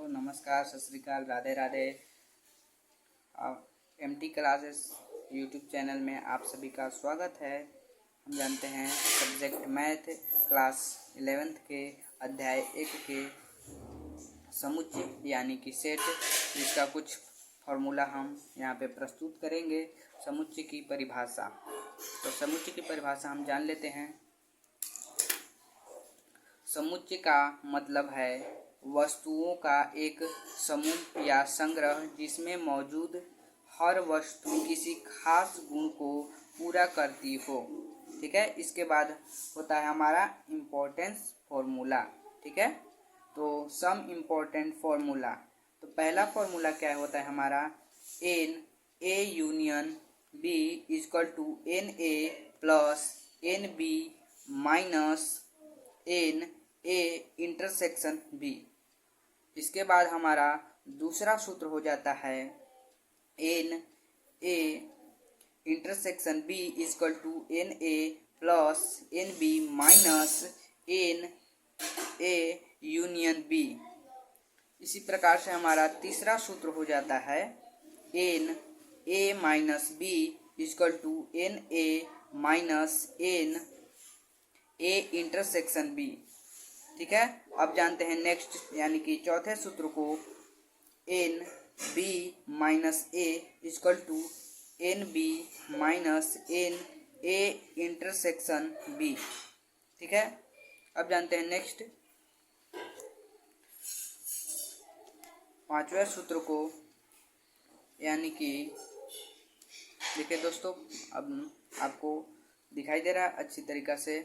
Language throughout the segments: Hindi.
नमस्कार, सत श्री अकाल, Radhe Radhe. MT classes YouTube channel में आप सभी का स्वागत है। हम जानते हैं सब्जेक्ट मैथ क्लास 11th के अध्याय 1 के समुच्चय यानी कि सेट, जिसका कुछ फॉर्मूला हम यहाँ पे प्रस्तुत करेंगे। समुच्चय की परिभाषा, तो समुच्चय की परिभाषा हम जान लेते हैं। समुच्चय का मतलब है वस्तुओं का एक समूह या संग्रह जिसमें मौजूद हर वस्तु किसी खास गुण को पूरा करती हो। ठीक है, इसके बाद होता है हमारा इम्पोर्टेंस फॉर्मूला। ठीक है, तो सम इम्पोर्टेंट फॉर्मूला। तो पहला फॉर्मूला क्या होता है हमारा, n A union B equal to n A plus n B minus n A intersection B. इसके बाद हमारा दूसरा सूत्र हो जाता है n A intersection B equal to n A plus n B minus n A union B. इसी प्रकार से हमारा तीसरा सूत्र हो जाता है n A minus B equal to n A minus n A intersection B. ठीक है, अब जानते हैं नेक्स्ट यानी कि चौथे सूत्र को, n B minus A equal to n B minus n A intersection B. ठीक है, अब जानते हैं नेक्स्ट पांचवें सूत्र को, यानी कि देखिए दोस्तों, अब आपको दिखाई दे रहा है अच्छी तरीक़ा से,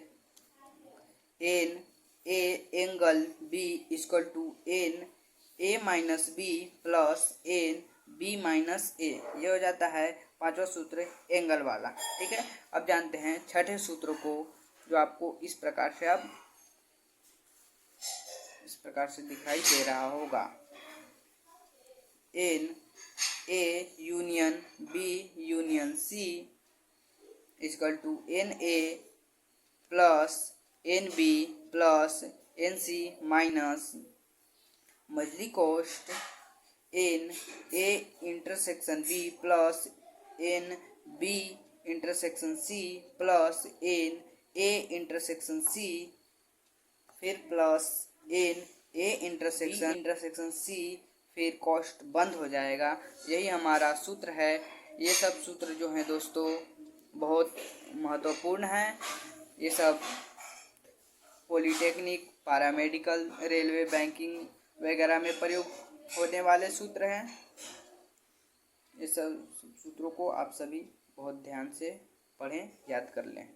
n A angle B equal to n A minus B plus n B minus A. ये हो जाता है पांचवा सूत्र एंगल वाला। ठीक है, अब जानते हैं छठे सूत्र को, जो आपको इस प्रकार से दिखाई दे रहा होगा, n A union B union C equal to n A plus n B plus n C minus मजली कोष्ट n A intersection B plus n B intersection C plus n A intersection C, फिर plus n A intersection C, फिर कॉस्ट बंद हो जाएगा। यही हमारा सूत्र है। ये सब सूत्र जो हैं दोस्तों बहुत महत्वपूर्ण हैं। ये सब पॉलिटेक्निक, पैरामेडिकल, रेलवे, बैंकिंग वगैरह में प्रयोग होने वाले सूत्र हैं। ये सब सूत्रों को आप सभी बहुत ध्यान से पढ़ें, याद कर लें।